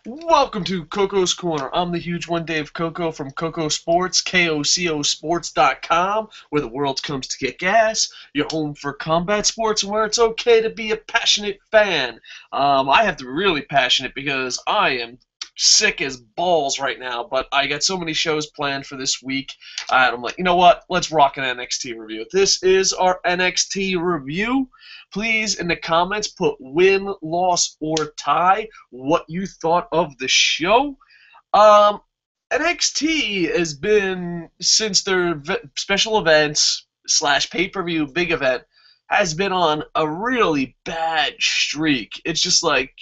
Welcome to Coco's Corner. I'm the huge one, Dave Coco from Kocosports, KOCOsports.com, where the world comes to get gas. Your home for combat sports and where it's okay to be a passionate fan. I have to be really passionate because I am sick as balls right now, but I got so many shows planned for this week, and I'm like, you know what? Let's rock an NXT review. This is our NXT review. Please, in the comments, put win, loss, or tie what you thought of the show. NXT has been, since their special events / pay-per-view big event, has been on a really bad streak. It's just like,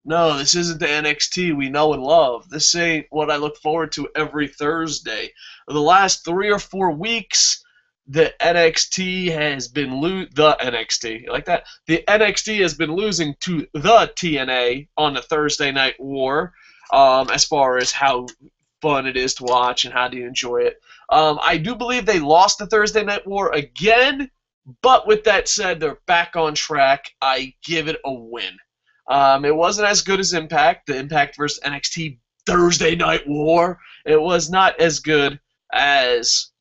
no, this isn't the NXT we know and love. This ain't what I look forward to every Thursday. The last 3 or 4 weeks, the NXT has been the NXT like that. The NXT has been losing to the TNA on the Thursday Night War. As far as how fun it is to watch and how do you enjoy it. I do believe they lost the Thursday Night War again, but with that said, they're back on track. I give it a win. It wasn't as good as Impact, the Impact versus NXT Thursday Night War. It was not as good as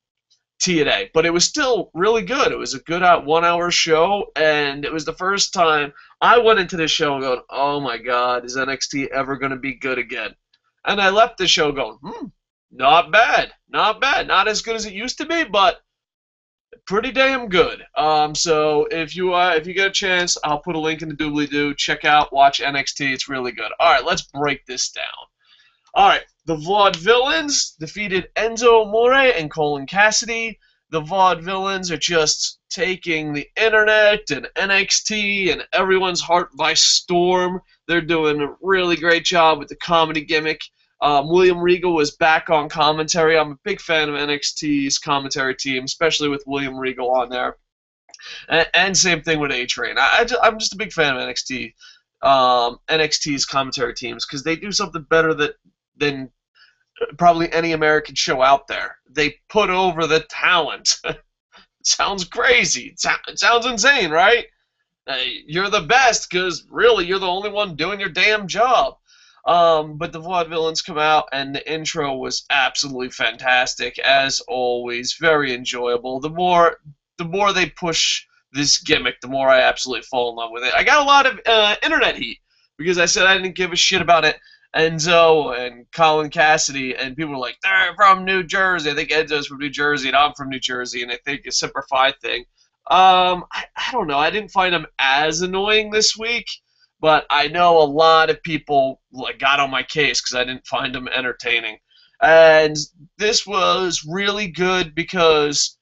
TNA, but it was still really good. It was a good 1 hour show, and it was the first time I went into this show going, oh my god, is NXT ever going to be good again? And I left the show going, not bad, not bad. Not as good as it used to be, but pretty damn good. So if you get a chance, I'll put a link in the doobly-doo. Check out, watch NXT. It's really good. All right, let's break this down. All right, the Vaudevillians defeated Enzo Amore and Colin Cassidy. The Vaudevillians are just taking the internet and NXT and everyone's heart by storm. They're doing a really great job with the comedy gimmick. William Regal was back on commentary. I'm a big fan of NXT's commentary team, especially with William Regal on there. And same thing with A-Train. I'm just a big fan of NXT's commentary teams because they do something better than probably any American show out there. They put over the talent. It sounds crazy. It sounds insane, right? You're the best because really you're the only one doing your damn job. But the Vaudevillains come out, and the intro was absolutely fantastic, as always. Very enjoyable. The more they push this gimmick, the more I absolutely fall in love with it. I got a lot of internet heat because I said I didn't give a shit about it. Enzo and Colin Cassidy, and people were like, they're from New Jersey. I think Enzo's from New Jersey, and I'm from New Jersey, and I think it's a Semper Fi thing. I don't know. I didn't find them as annoying this week. But I know a lot of people got on my case because I didn't find them entertaining. And this was really good because,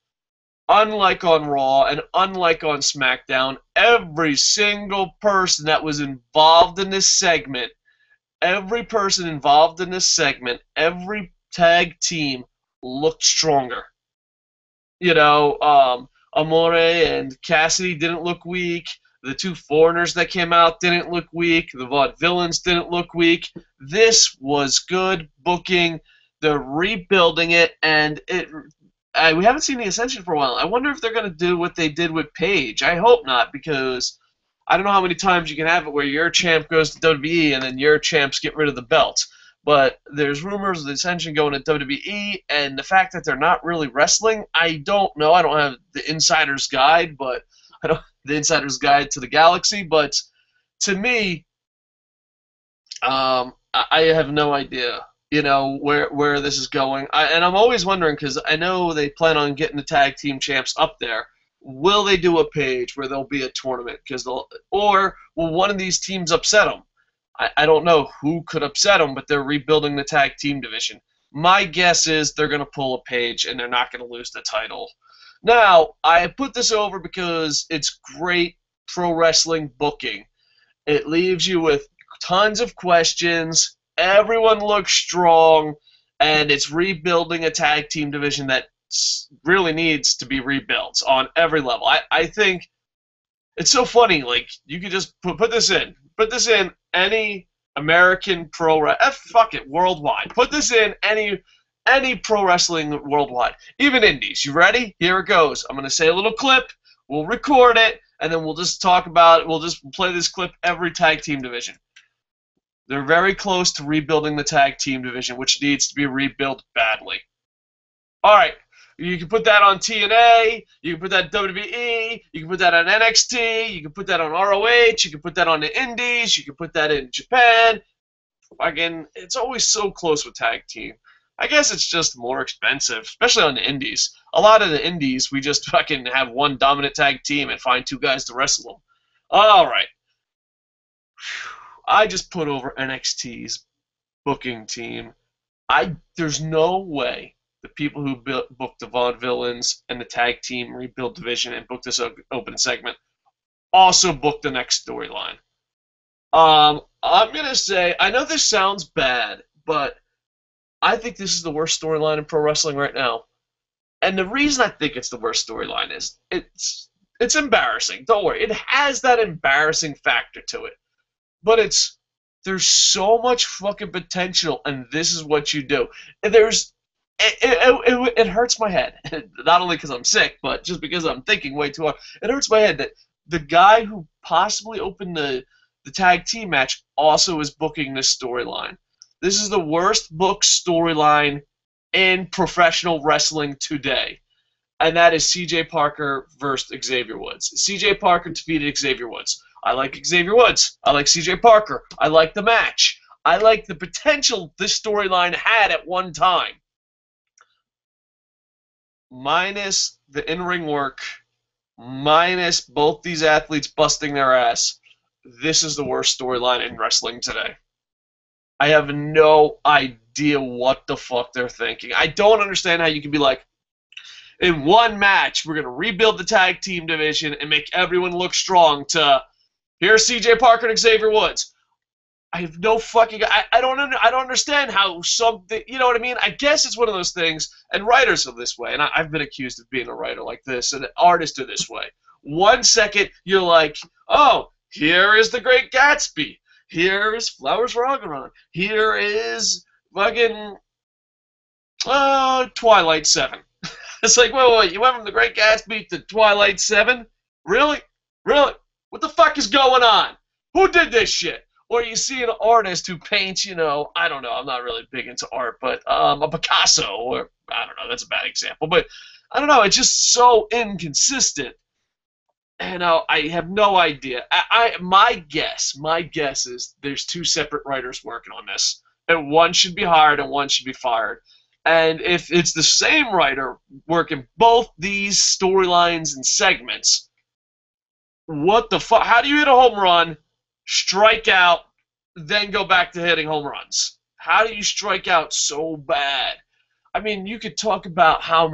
unlike on Raw and unlike on SmackDown, every single person that was involved in this segment, every tag team looked stronger. Amore and Cassidy didn't look weak. The 2 foreigners that came out didn't look weak. The Vaudevillains didn't look weak. This was good booking. They're rebuilding it, and we haven't seen the Ascension for a while. I wonder if they're going to do what they did with Paige. I hope not, because I don't know how many times you can have it where your champ goes to WWE and then your champs get rid of the belt. But there's rumors of the Ascension going to WWE, and the fact that they're not really wrestling, I don't know. I don't have the insider's guide, but the Insider's Guide to the Galaxy, but to me, I have no idea, where this is going. And I'm always wondering because I know they plan on getting the tag team champs up there. Will they do a page where there'll be a tournament? Or will one of these teams upset them? I don't know who could upset them, but they're rebuilding the tag team division. My guess is they're going to pull a page and they're not going to lose the title. Now, I put this over because it's great pro wrestling booking. It leaves you with tons of questions. Everyone looks strong, and it's rebuilding a tag team division that really needs to be rebuilt on every level. I think it's so funny. Like, you could just put this in. Put this in any American pro wrestling. Fuck it, worldwide. Put this in any pro wrestling worldwide, even indies. You ready? Here it goes. I'm going to say a little clip. We'll record it, and then we'll just talk about it. We'll just play this clip every tag team division. They're very close to rebuilding the tag team division, which needs to be rebuilt badly. All right. You can put that on TNA, you can put that on WWE, you can put that on NXT, you can put that on ROH, you can put that on the Indies, you can put that in Japan. Again, it's always so close with tag team. I guess it's just more expensive, especially on the Indies. A lot of the Indies, we just fucking have one dominant tag team and find two guys to wrestle them. All right. I just put over NXT's booking team. There's no way the people who booked the Vaudevillians and the tag team rebuild division and booked this open segment also booked the next storyline. I'm gonna say, I know this sounds bad, but I think this is the worst storyline in pro wrestling right now. And the reason I think it's the worst storyline is it's embarrassing. Don't worry, it has that embarrassing factor to it. But there's so much fucking potential, and this is what you do. And it hurts my head, not only because I'm sick, but just because I'm thinking way too hard. It hurts my head that the guy who possibly opened the tag team match also is booking this storyline. This is the worst booked storyline in professional wrestling today, and that is C.J. Parker versus Xavier Woods. C.J. Parker defeated Xavier Woods. I like Xavier Woods. I like C.J. Parker. I like the match. I like the potential this storyline had at one time. Minus the in-ring work, minus both these athletes busting their ass, this is the worst storyline in wrestling today. I have no idea what the fuck they're thinking. I don't understand how you can be like, in one match, we're going to rebuild the tag team division and make everyone look strong to, here's CJ Parker and Xavier Woods. I have no fucking, I don't understand how something, you know what I mean? I guess it's one of those things, and writers are this way, and I've been accused of being a writer like this, and artists are this way. 1 second, you're like, oh, here is The Great Gatsby. Here is Flowers for Algernon. Here is fucking Twilight 7. It's like, wait, you went from The Great Gatsby to Twilight 7? Really? Really? What the fuck is going on? Who did this shit? Or you see an artist who paints, I don't know, I'm not really big into art, but a Picasso, or I don't know, that's a bad example, but I don't know, it's just so inconsistent. And I have no idea. My guess is there's two separate writers working on this, and one should be hired and one should be fired. And if it's the same writer working both these storylines and segments, what the fuck? How do you hit a home run, strike out, then go back to hitting home runs? How do you strike out so bad? I mean, you could talk about how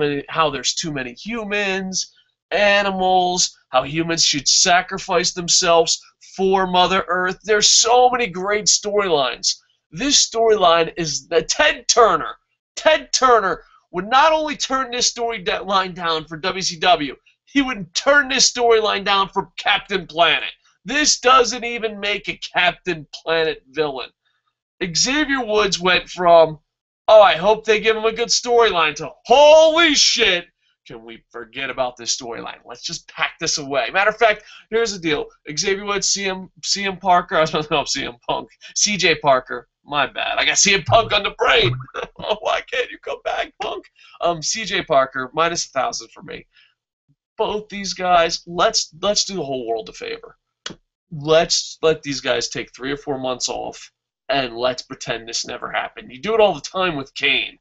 there's too many humans, animals, how humans should sacrifice themselves for Mother Earth. There's so many great storylines. This storyline is the Ted Turner. Ted Turner would not only turn this storyline down for WCW, he would turn this storyline down for Captain Planet. This doesn't even make a Captain Planet villain. Xavier Woods went from, oh, I hope they give him a good storyline, to, holy shit, can we forget about this storyline? Let's just pack this away. Matter of fact, here's the deal. Xavier Woods, CM Parker, I was going to call him CM Punk. CJ Parker, my bad. I got CM Punk on the brain. Oh, why can't you come back, Punk? CJ Parker, minus 1,000 for me. Both these guys, let's do the whole world a favor. Let's let these guys take 3 or 4 months off, and let's pretend this never happened. You do it all the time with Kane.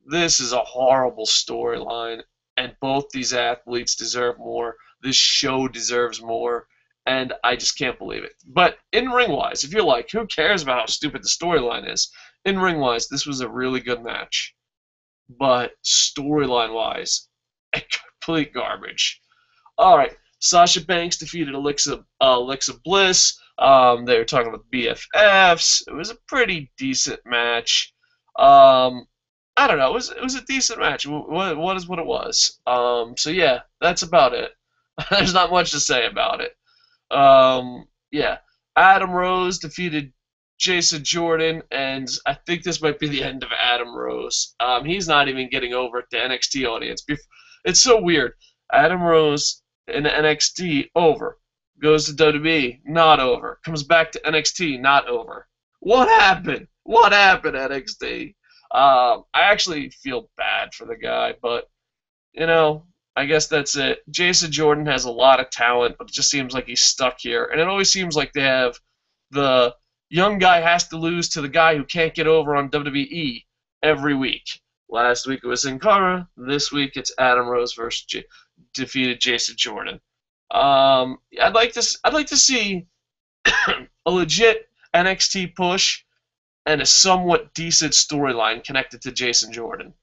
This is a horrible storyline, and both these athletes deserve more. This show deserves more, and I just can't believe it. But in ring-wise, if you're like, who cares about how stupid the storyline is? In ring-wise, this was a really good match. But storyline-wise, complete garbage. All right, Sasha Banks defeated Alexa Bliss. They were talking about BFFs. It was a pretty decent match. I don't know. It was a decent match. What is what it was. So yeah, that's about it. There's not much to say about it. Yeah, Adam Rose defeated Jason Jordan, and I think this might be the end of Adam Rose. He's not even getting over at the NXT audience. It's so weird. Adam Rose in NXT, over. Goes to WWE, not over. Comes back to NXT, not over. What happened? What happened, NXT? I actually feel bad for the guy, but you know, I guess that's it. Jason Jordan has a lot of talent, but it just seems like he's stuck here. And it always seems like they have the young guy has to lose to the guy who can't get over on WWE every week. Last week it was Sin Cara. This week it's Adam Rose versus defeated Jason Jordan. I'd like to see a legit NXT push and a somewhat decent storyline connected to Jason Jordan.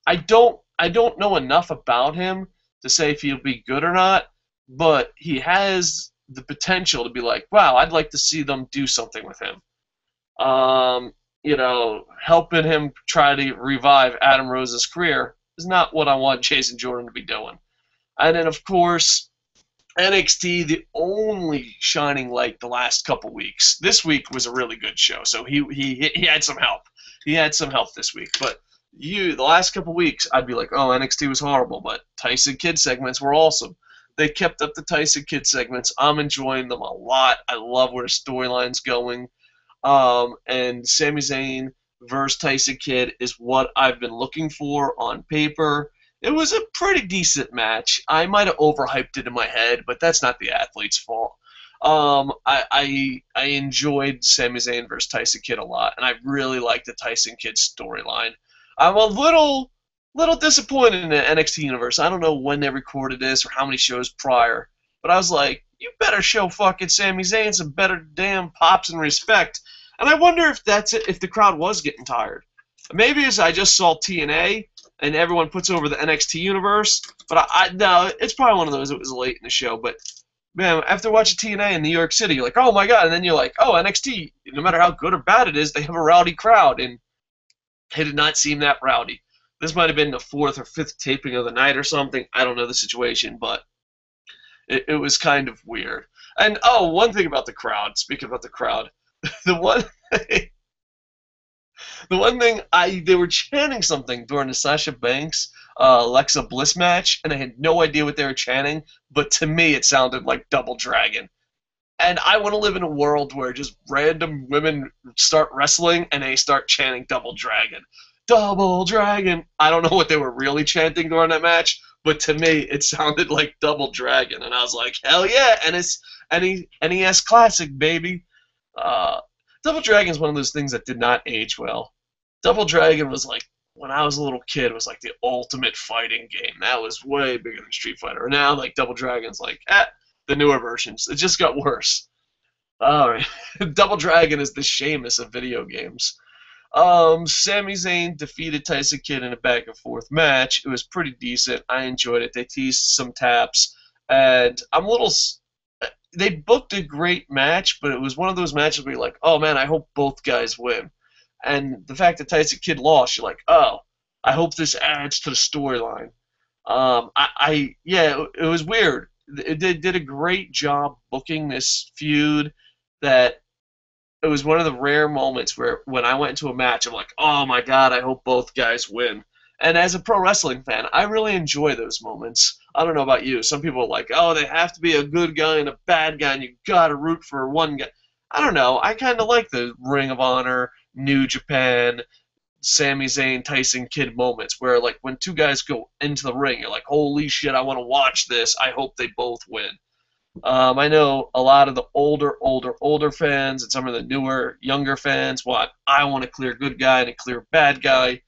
I don't know enough about him to say if he'll be good or not, but he has the potential to be like, wow, I'd like to see them do something with him. Helping him try to revive Adam Rose's career is not what I want Jason Jordan to be doing. And then, of course, NXT, the only shining light the last couple weeks. This week was a really good show, so he had some help. He had some help this week, but the last couple weeks, I'd be like, oh, NXT was horrible, but Tyson Kidd segments were awesome. They kept up the Tyson Kidd segments. I'm enjoying them a lot. I love where the storyline's going. And Sami Zayn versus Tyson Kidd is what I've been looking for on paper. It was a pretty decent match. I might have overhyped it in my head, but that's not the athlete's fault. I enjoyed Sami Zayn versus Tyson Kidd a lot, and I really liked the Tyson Kidd storyline. I'm a little disappointed in the NXT universe. I don't know when they recorded this or how many shows prior, but I was like, you better show fucking Sami Zayn some better damn pops and respect. And I wonder if that's it, if the crowd was getting tired. Maybe it's I just saw TNA and everyone puts over the NXT universe, but no, it's probably one of those. It was late in the show, but man, after watching TNA in New York City, you're like, oh my god, and then you're like, oh, NXT, no matter how good or bad it is, they have a rowdy crowd, and it did not seem that rowdy. This might have been the fourth or fifth taping of the night or something. I don't know the situation, but it was kind of weird. And oh, one thing about the crowd. Speaking about the crowd, the one thing they were chanting something during the Sasha Banks Alexa Bliss match, and I had no idea what they were chanting, but to me it sounded like Double Dragon. And I want to live in a world where just random women start wrestling and they start chanting Double Dragon. Double Dragon. I don't know what they were really chanting during that match, but to me it sounded like Double Dragon. And I was like, hell yeah, and it's NES Classic, baby. Double Dragon is one of those things that did not age well. Double Dragon was like, when I was a little kid, was like the ultimate fighting game. That was way bigger than Street Fighter. And now, like, Double Dragon's like, the newer versions. It just got worse. Alright. Double Dragon is the Sheamus of video games. Sami Zayn defeated Tyson Kidd in a back and forth match. It was pretty decent. I enjoyed it. They teased some taps. And they booked a great match, but it was one of those matches where you're like, oh man, I hope both guys win. And the fact that Tyson Kidd lost, you're like, oh, I hope this adds to the storyline. It was weird. They did a great job booking this feud that it was one of the rare moments where when I went into a match, I'm like, oh my god, I hope both guys win. And as a pro wrestling fan, I really enjoy those moments. I don't know about you. Some people are like, oh, they have to be a good guy and a bad guy, and you gotta root for one guy. I don't know. I kind of like the Ring of Honor, New Japan, Sami Zayn, Tyson Kidd moments where, like, when two guys go into the ring, you're like, holy shit, I want to watch this. I hope they both win. I know a lot of the older fans and some of the newer, younger fans I want a clear good guy and a clear bad guy.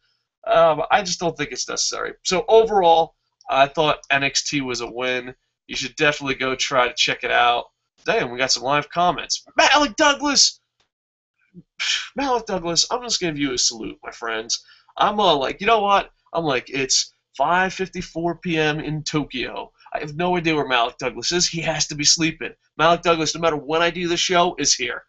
I just don't think it's necessary. So overall, I thought NXT was a win. You should definitely go try to check it out. Damn, we got some live comments. Malik Douglas! Malik Douglas, I'm just going to give you a salute, my friends. I'm like, you know what? I'm like, it's 5:54 p.m. in Tokyo. I have no idea where Malik Douglas is. He has to be sleeping. Malik Douglas, no matter when I do the show, is here.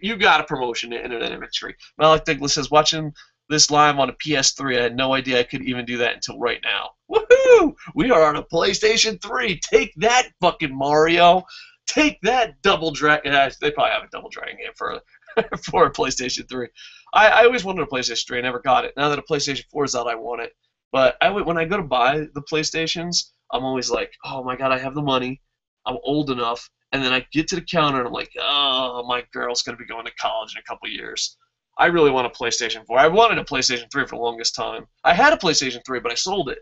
You got a promotion in internet industry. Malik Douglas says, watching this live on a PS3, I had no idea I could even do that until right now. Woohoo! We are on a PlayStation 3. Take that, fucking Mario. Take that, Double Dragon. They probably have a Double Dragon game for a PlayStation 3. I always wanted a PlayStation 3. I never got it. Now that a PlayStation 4 is out, I want it. But when I go to buy the PlayStations, I'm always like, oh my god, I have the money. I'm old enough. And then I get to the counter and I'm like, oh, my girl's going to be going to college in a couple years. I really want a PlayStation 4. I wanted a PlayStation 3 for the longest time. I had a PlayStation 3, but I sold it.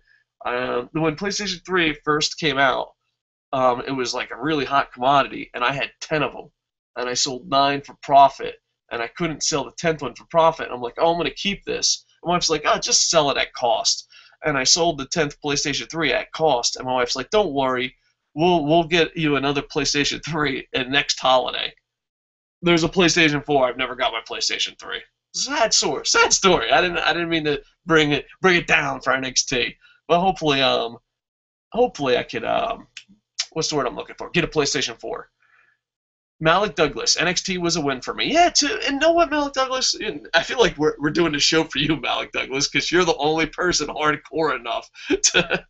When PlayStation 3 first came out, it was like a really hot commodity, and I had 10 of them. And I sold 9 for profit, and I couldn't sell the 10th one for profit. And I'm like, oh, I'm going to keep this. And my wife's like, oh, just sell it at cost. And I sold the 10th PlayStation 3 at cost, and my wife's like, don't worry, we'll get you another PlayStation 3 at next holiday. There's a PlayStation 4. I've never got my PlayStation 3. Sad story. Sad story. I didn't mean to bring it down for NXT, but hopefully I could what's the word I'm looking for? Get a PlayStation 4. Malik Douglas, NXT was a win for me. Yeah, too. And know what, Malik Douglas? I feel like we're doing a show for you, Malik Douglas, because you're the only person hardcore enough to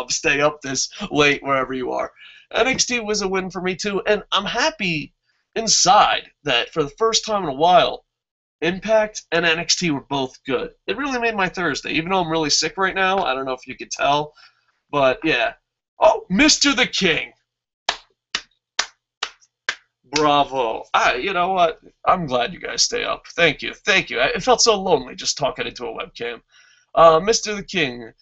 stay up this late wherever you are. NXT was a win for me too, and I'm happy inside that for the first time in a while, Impact and NXT were both good. It really made my Thursday, even though I'm really sick right now. I don't know if you could tell, but yeah. Oh, Mr. the King. Bravo. You know what? I'm glad you guys stay up. Thank you. Thank you. It felt so lonely just talking into a webcam. Mr. the King,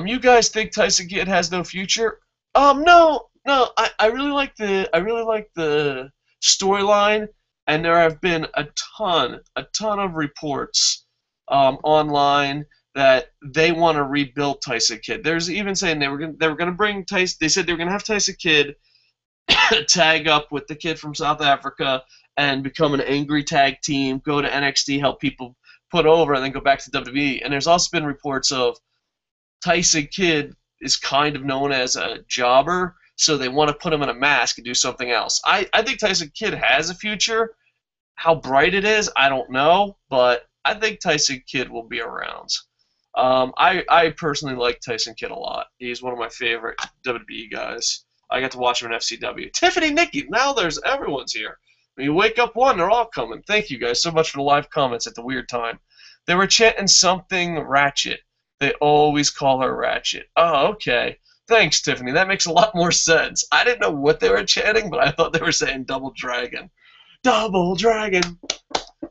you guys think Tyson Kidd has no future? No. I really like the storyline, and there have been a ton of reports online that they want to rebuild Tyson Kidd. There's even saying they were gonna bring Tyson. They said they were gonna have Tyson Kidd tag up with the kid from South Africa and become an angry tag team, go to NXT, help people put over, and then go back to WWE. And there's also been reports of Tyson Kidd is kind of known as a jobber, so they want to put him in a mask and do something else. I think Tyson Kidd has a future. How bright it is, I don't know, but I think Tyson Kidd will be around. I personally like Tyson Kidd a lot. He's one of my favorite WWE guys. I got to watch him in FCW. Tiffany, Nikki, now everyone's here. When you wake up one, they're all coming. Thank you guys so much for the live comments at the weird time. They were chanting something Ratchet. They always call her Ratchet. Oh, okay. Thanks, Tiffany. That makes a lot more sense. I didn't know what they were chanting, but I thought they were saying Double Dragon. Double Dragon.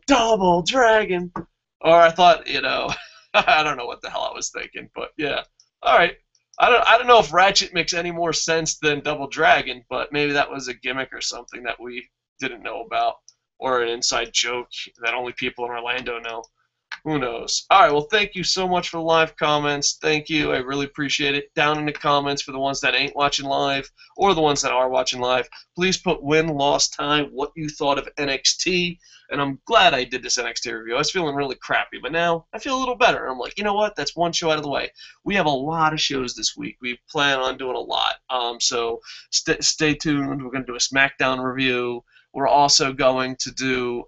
Double Dragon. Or I thought, I don't know what the hell I was thinking, but yeah. All right. I don't know if Ratchet makes any more sense than Double Dragon, but maybe that was a gimmick or something that we didn't know about, or an inside joke that only people in Orlando know. Who knows? All right, well, thank you so much for the live comments. Thank you. I really appreciate it. Down in the comments for the ones that ain't watching live or the ones that are watching live, please put win, loss, tie, what you thought of NXT. And I'm glad I did this NXT review. I was feeling really crappy, but now I feel a little better. I'm like, you know what? That's one show out of the way. We have a lot of shows this week. We plan on doing a lot. So stay tuned. We're going to do a SmackDown review. We're also going to do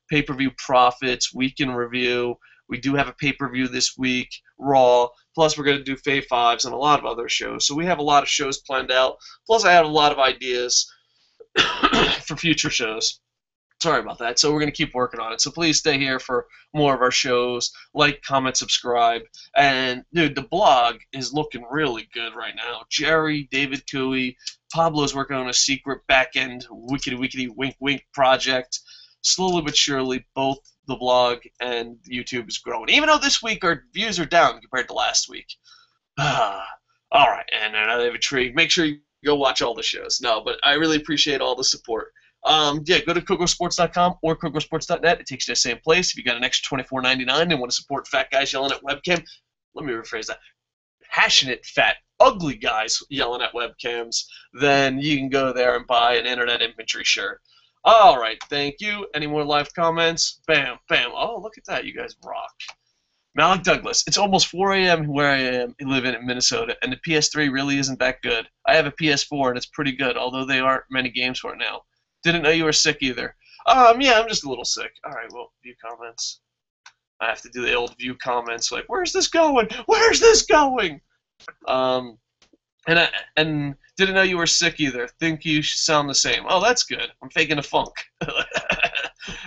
pay-per-view profits, weekend review. We do have a pay-per-view this week, Raw. Plus, we're going to do Fave Fives and a lot of other shows. So we have a lot of shows planned out. Plus, I have a lot of ideas for future shows. Sorry about that. So we're going to keep working on it. So please stay here for more of our shows. Like, comment, subscribe. And, dude, the blog is looking really good right now. Jerry, David Cooey, Pablo's working on a secret back-end wickety wink wink project. Slowly but surely, both the blog and YouTube is growing. Even though this week our views are down compared to last week. All right, and another intrigue. Make sure you go watch all the shows. No, but I really appreciate all the support. Yeah, go to Kocosports.com or Kocosports.net. It takes you to the same place. If you got an extra $24.99 and want to support fat guys yelling at webcam, let me rephrase that. Passionate, fat, ugly guys yelling at webcams, then you can go there and buy an Internet Infantry shirt. All right, thank you. Any more live comments? Bam, bam. Oh, look at that. You guys rock. Malik Douglas. It's almost 4 a.m. where I am living in Minnesota, and the PS3 really isn't that good. I have a PS4, and it's pretty good, although there aren't many games for it now. Didn't know you were sick either. Yeah, I'm just a little sick. All right, well, view comments. I have to do the old view comments, like, where's this going? Where's this going? And didn't know you were sick either. Think you sound the same. Oh, that's good. I'm faking a funk.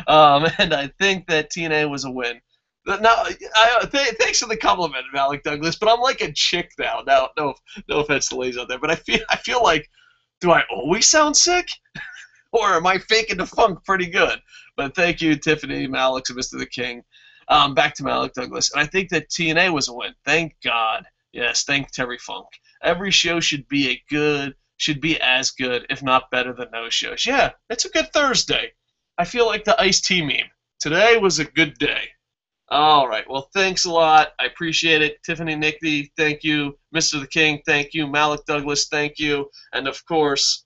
And I think that TNA was a win. Now, thanks for the compliment, Malik Douglas. But I'm like a chick now. No offense to ladies out there, but I feel like Do I always sound sick? Or am I faking the funk pretty good? But thank you, Tiffany, Malik, and Mr. the King. Back to Malik Douglas. And I think that TNA was a win. Thank God. Yes, thank Terry Funk. Every show should be as good, if not better than those shows. Yeah, it's a good Thursday. I feel like the Ice-T meme. Today was a good day. All right. Well, thanks a lot. I appreciate it. Tiffany, Nikki, thank you. Mr. the King, thank you. Malik Douglas, thank you. And, of course,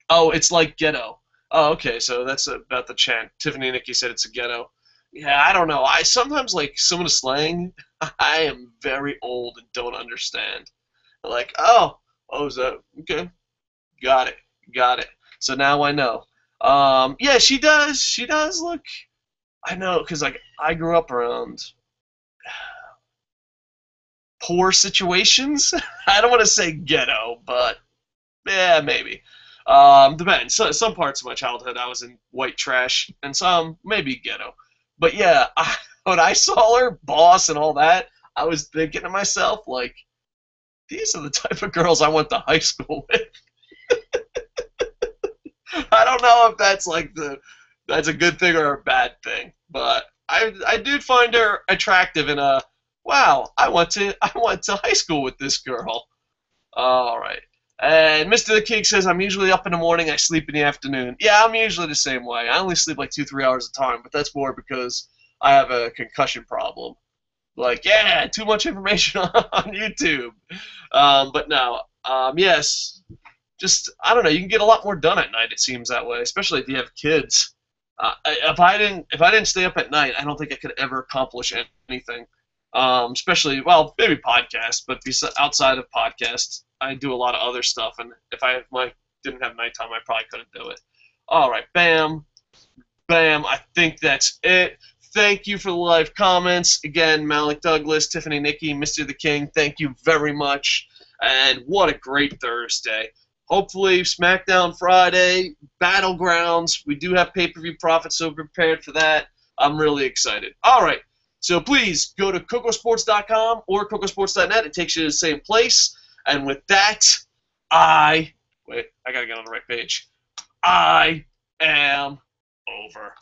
oh, it's like ghetto. Oh, okay. So that's about the chant. Tiffany and Nikki said it's a ghetto. Yeah, I don't know. I sometimes, like, some of the slang, I am very old and don't understand. Like, is that, okay. Got it. So now I know. Yeah, she does look, I know, because, like, I grew up around poor situations. I don't want to say ghetto, but yeah, maybe. Depends. So, some parts of my childhood I was in white trash, and some maybe ghetto. But yeah, when I saw her, boss, and all that, I was thinking to myself, like, these are the type of girls I went to high school with. I don't know if that's a good thing or a bad thing, but I did find her attractive in a wow. I went to high school with this girl. All right. And Mr. the King says, I'm usually up in the morning, I sleep in the afternoon. Yeah, I'm usually the same way. I only sleep like 2-3 hours at a time, but that's more because I have a concussion problem. Like, yeah, too much information on YouTube. But no, yes, just, I don't know, you can get a lot more done at night, it seems that way, especially if you have kids. If I didn't stay up at night, I don't think I could ever accomplish anything. Especially, well, maybe podcasts, but outside of podcasts, I do a lot of other stuff, and if I didn't have nighttime, I probably couldn't do it. All right, bam, bam. I think that's it. Thank you for the live comments. Again, Malik Douglas, Tiffany, Nikki, Mr. the King, thank you very much. And what a great Thursday. Hopefully, SmackDown Friday, Battlegrounds. We do have pay-per-view profits, so prepared for that. I'm really excited. All right. So please go to Kocosports.com or Kocosports.net. It takes you to the same place. And with that, I got to get on the right page. I am over.